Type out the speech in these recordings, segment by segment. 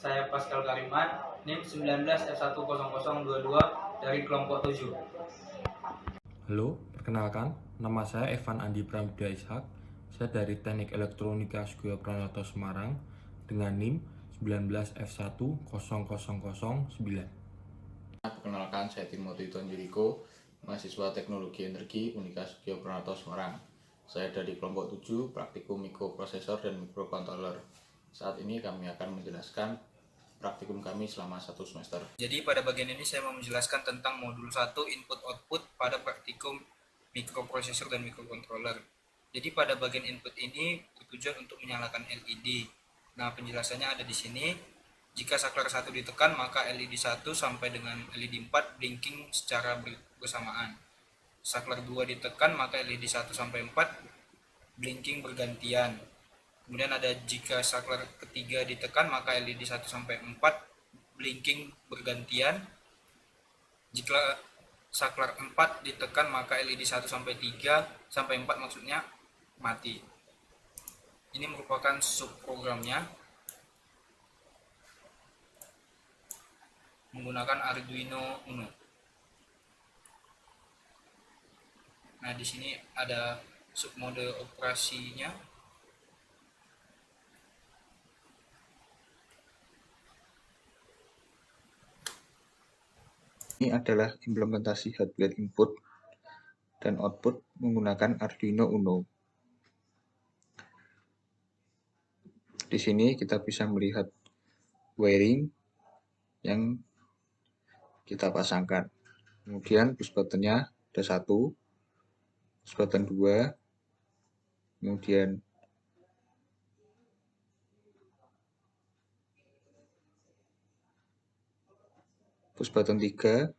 Saya Pascal Kariman, NIM 19F10022 dari kelompok 7. Halo, perkenalkan, nama saya Evan Andi Pramudia Ishak. Saya dari Teknik Elektronika Sugio Pranoto Semarang dengan NIM 19F10009. Perkenalkan, saya Timothy Tonjuriko, mahasiswa Teknologi Energi Unika Sugio Pranoto Semarang. Saya dari kelompok 7, praktikum mikroprosesor dan mikrokontroller. Saat ini kami akan menjelaskan praktikum kami selama 1 semester. Jadi pada bagian ini saya mau menjelaskan tentang modul 1 input-output pada praktikum mikroprosesor dan mikrokontroller. Jadi pada bagian input ini bertujuan untuk menyalakan LED. Nah, penjelasannya ada di sini. Jika saklar 1 ditekan, maka LED 1 sampai dengan LED 4 blinking secara bersamaan. Saklar 2 ditekan, maka LED 1 sampai 4 blinking bergantian. Kemudian ada jika saklar ketiga ditekan, maka LED 1 sampai 4 blinking bergantian. Jika saklar 4 ditekan, maka LED 1 sampai 3 sampai 4 maksudnya mati. Ini merupakan subprogramnya menggunakan Arduino Uno. Nah, di sini ada submode operasinya. Ini adalah implementasi hardware input dan output menggunakan Arduino Uno. Di sini kita bisa melihat wiring yang kita pasangkan. Kemudian push buttonnya ada 1, push button 2, kemudian push button 3,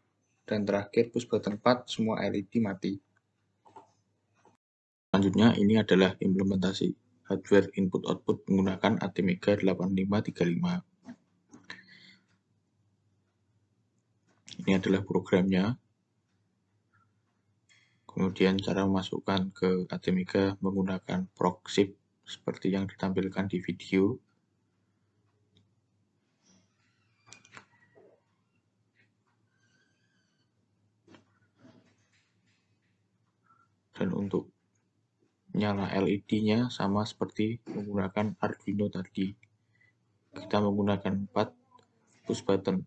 dan terakhir push button 4, semua LED mati. Selanjutnya ini adalah implementasi hardware input-output menggunakan ATmega 8535. Ini adalah programnya. Kemudian cara memasukkan ke ATmega menggunakan proxip seperti yang ditampilkan di video. Dan untuk nyala LED-nya sama seperti menggunakan Arduino tadi. Kita menggunakan 4 push button.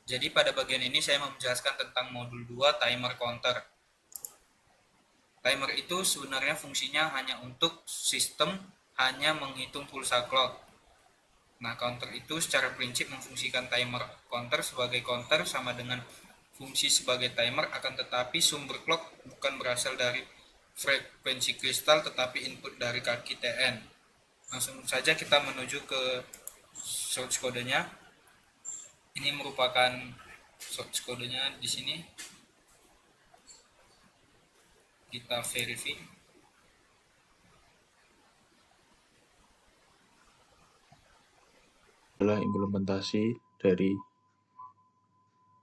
Jadi pada bagian ini saya mau menjelaskan tentang modul 2 timer counter. Timer itu sebenarnya fungsinya hanya untuk sistem hanya menghitung pulsa clock. Nah, counter itu secara prinsip memfungsikan timer counter sebagai counter sama dengan fungsi sebagai timer, akan tetapi sumber clock bukan berasal dari frekuensi kristal tetapi input dari kaki TN. Langsung saja kita menuju ke source kodenya. Ini merupakan source kodenya di sini. Kita verify. Adalah implementasi dari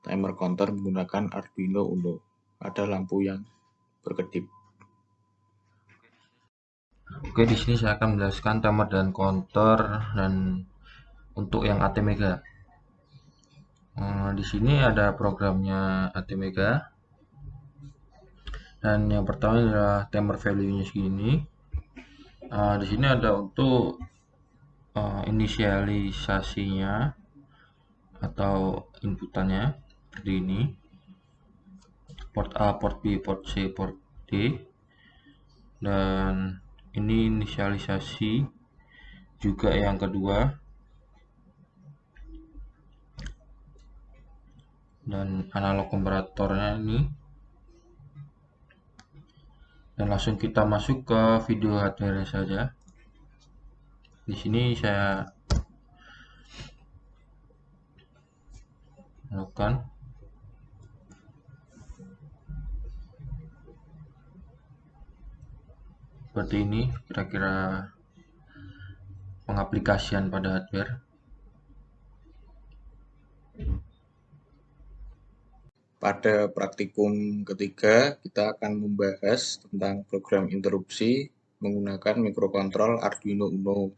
timer counter menggunakan Arduino Uno. Ada lampu yang berkedip. Oke, di sini saya akan menjelaskan timer dan counter dan untuk yang ATmega. Di sini ada programnya ATmega. Dan yang pertama adalah timer value-nya segini. Di sini ada untuk inisialisasinya atau inputannya seperti ini. Port A, port B, port C, port D. Dan ini inisialisasi juga yang kedua. Dan analog komparatornya ini. Dan langsung kita masuk ke video hardware saja. Di sini saya lakukan seperti ini kira-kira pengaplikasian pada hardware. Pada praktikum ketiga, kita akan membahas tentang program interupsi menggunakan mikrokontrol Arduino Uno.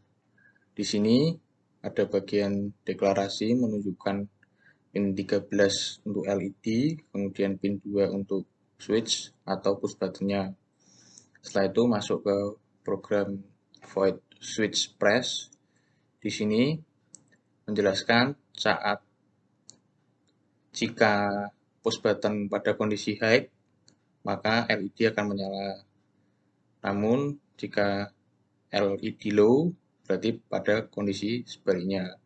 Di sini ada bagian deklarasi menunjukkan pin 13 untuk LED, kemudian pin 2 untuk switch atau push button-nya. Setelah itu masuk ke program void switch press. Di sini menjelaskan saat jika push button pada kondisi high, maka LED akan menyala. Namun jika LED low, berarti pada kondisi sebaliknya.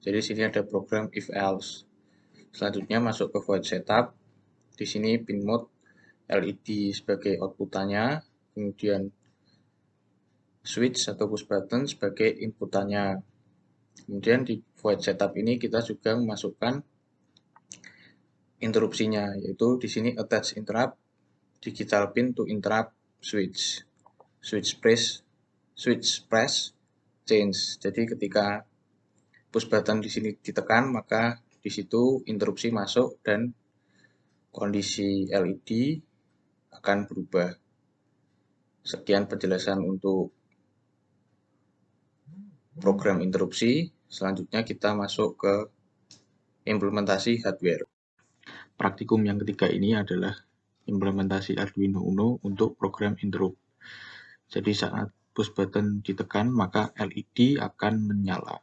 Jadi sini ada program if else. Selanjutnya masuk ke void setup. Di sini pin mode LED sebagai outputannya, kemudian switch atau push button sebagai inputannya. Kemudian di void setup ini kita juga memasukkan interupsinya, yaitu di sini attach interrupt digital pin to interrupt switch press change. Jadi ketika push button di sini ditekan, maka di situ interupsi masuk dan kondisi LED akan berubah. Sekian penjelasan untuk program interupsi. Selanjutnya kita masuk ke implementasi hardware. Praktikum yang ketiga ini adalah implementasi Arduino Uno untuk program interrupt. Jadi saat push button ditekan, maka LED akan menyala.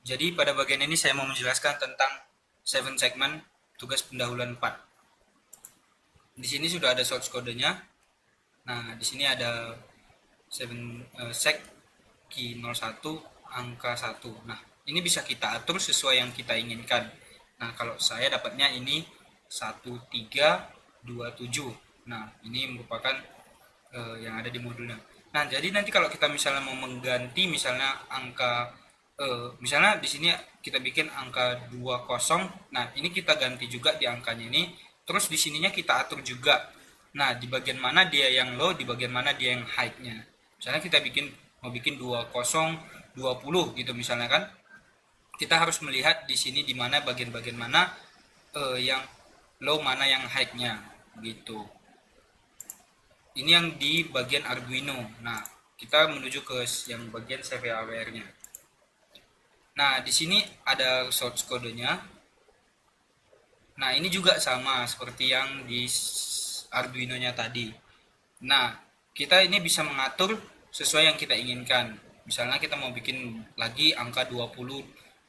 Jadi pada bagian ini saya mau menjelaskan tentang 7 segment tugas pendahuluan 4. Di sini sudah ada source kodenya. Nah, di sini ada 7 seg key 01 angka 1. Nah, ini bisa kita atur sesuai yang kita inginkan. Nah, kalau saya dapatnya ini 1327. Nah, ini merupakan yang ada di modulnya. Nah, jadi nanti kalau kita misalnya mau mengganti misalnya angka misalnya di sini kita bikin angka 20. Nah, ini kita ganti juga di angkanya ini. Terus di sininya kita atur juga. Nah, di bagian mana dia yang low, di bagian mana dia yang high-nya. Misalnya kita mau bikin 2020 gitu misalnya kan. Kita harus melihat di sini di mana bagian-bagian mana yang low, mana yang high-nya gitu. Ini yang di bagian Arduino. Nah, kita menuju ke yang bagian CVAWR-nya. Nah, di sini ada source kodenya. Nah, ini juga sama seperti yang di Arduino-nya tadi. Nah, kita ini bisa mengatur sesuai yang kita inginkan. Misalnya kita mau bikin lagi angka 20.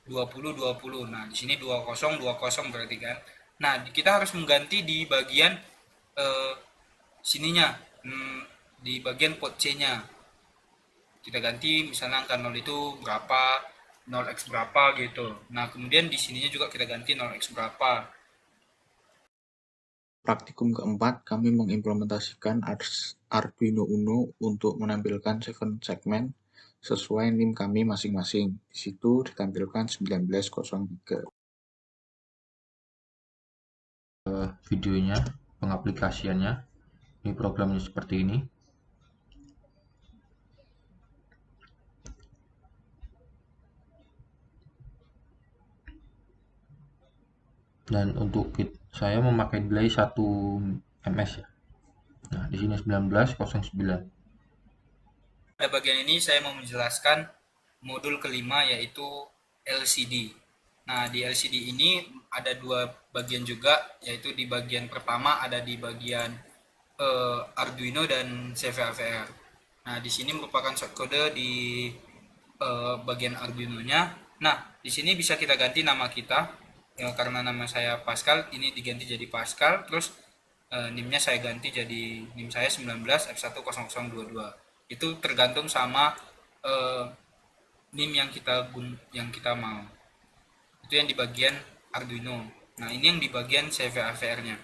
Nah, di sini 20 berarti kan. Nah, kita harus mengganti di bagian sininya, di bagian port C-nya. Kita ganti misalnya angka 0 itu berapa, 0x berapa gitu. Nah, kemudian di sininya juga kita ganti 0x berapa. Praktikum keempat, kami mengimplementasikan Arduino Uno untuk menampilkan 7 segmen sesuai NIM kami masing-masing. Di situ ditampilkan 1903. Videonya, pengaplikasiannya. Ini programnya seperti ini. Dan untuk kit saya memakai delay 1 ms ya. Nah, di sini 1909. Pada bagian ini saya mau menjelaskan modul kelima, yaitu LCD. Nah, di LCD ini ada 2 bagian juga, yaitu di bagian pertama ada di bagian Arduino dan CVAVR. Nah, di sini merupakan shortcode di bagian Arduino-nya. Nah, di sini bisa kita ganti nama kita. Ya, karena nama saya Pascal, ini diganti jadi Pascal. Terus NIM-nya saya ganti jadi NIM saya 19F10022. Itu tergantung sama NIM yang kita mau. Itu yang di bagian Arduino. Nah, ini yang di bagian CVAVR-nya.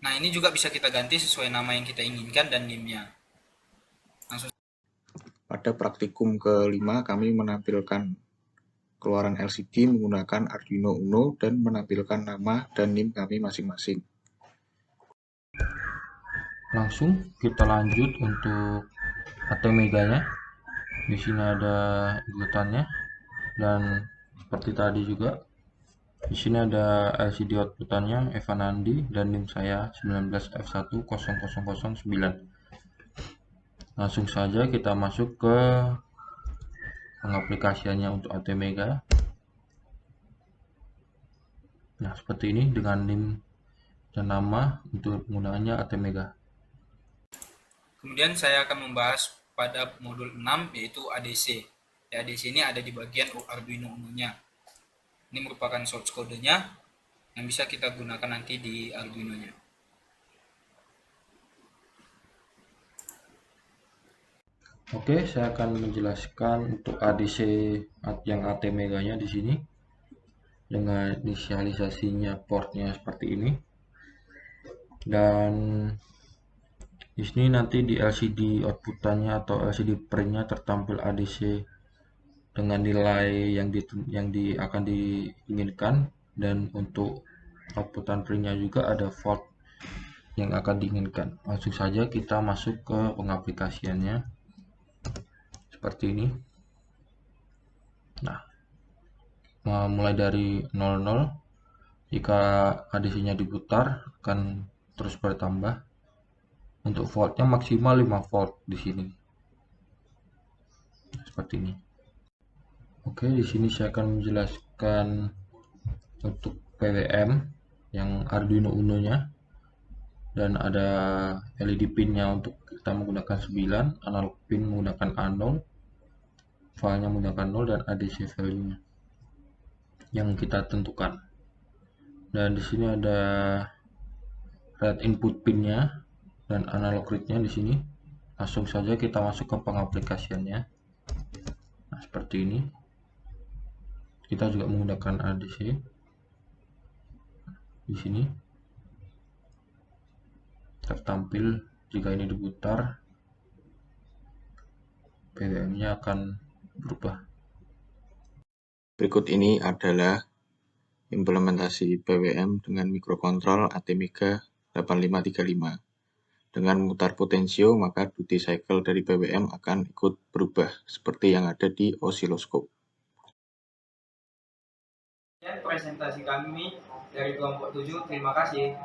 Nah, ini juga bisa kita ganti sesuai nama yang kita inginkan dan NIM-nya. Pada praktikum kelima, kami menampilkan keluaran LCD menggunakan Arduino Uno dan menampilkan nama dan NIM kami masing-masing. langsung kita lanjut untuk ATmega-nya. Di sini ada ikutannya dan seperti tadi juga di sini ada LCD outputannya Evan Andi dan NIM saya 19F10009. Langsung saja kita masuk ke pengaplikasiannya untuk ATmega. Nah, seperti ini dengan NIM dan nama untuk penggunaannya ATmega. Kemudian saya akan membahas pada modul 6 yaitu ADC. Ya, ADC ini ada di bagian Arduino Uno-nya. Ini merupakan source kodenya yang bisa kita gunakan nanti di Arduino-nya. Oke, saya akan menjelaskan untuk ADC yang ATmega-nya di sini dengan inisialisasinya portnya seperti ini. Dan di sini nanti di LCD outputannya atau LCD printnya tertampil ADC dengan nilai yang akan diinginkan, dan untuk outputan printnya juga ada volt yang akan diinginkan. Langsung saja kita masuk ke pengaplikasiannya seperti ini. Nah, mulai dari 00, jika ADC-nya diputar akan terus bertambah. Untuk voltnya maksimal 5 volt di sini. Seperti ini. Oke, di sini saya akan menjelaskan untuk PWM yang Arduino Uno-nya, dan ada LED pin-nya untuk kita menggunakan 9, analog pin menggunakan A0, filenya menggunakan 0, dan ADC value-nya yang kita tentukan. Dan di sini ada red input pin-nya dan analog read-nya di sini. Langsung saja kita masuk ke pengaplikasiannya. Nah, seperti ini. Kita juga menggunakan ADC di sini. Tertampil jika ini diputar, PWM-nya akan berubah. Berikut ini adalah implementasi PWM dengan mikrokontrol ATmega 8535. Dengan memutar potensio, maka duty cycle dari PWM akan ikut berubah seperti yang ada di osiloskop. Presentasi kami dari kelompok 7, terima kasih.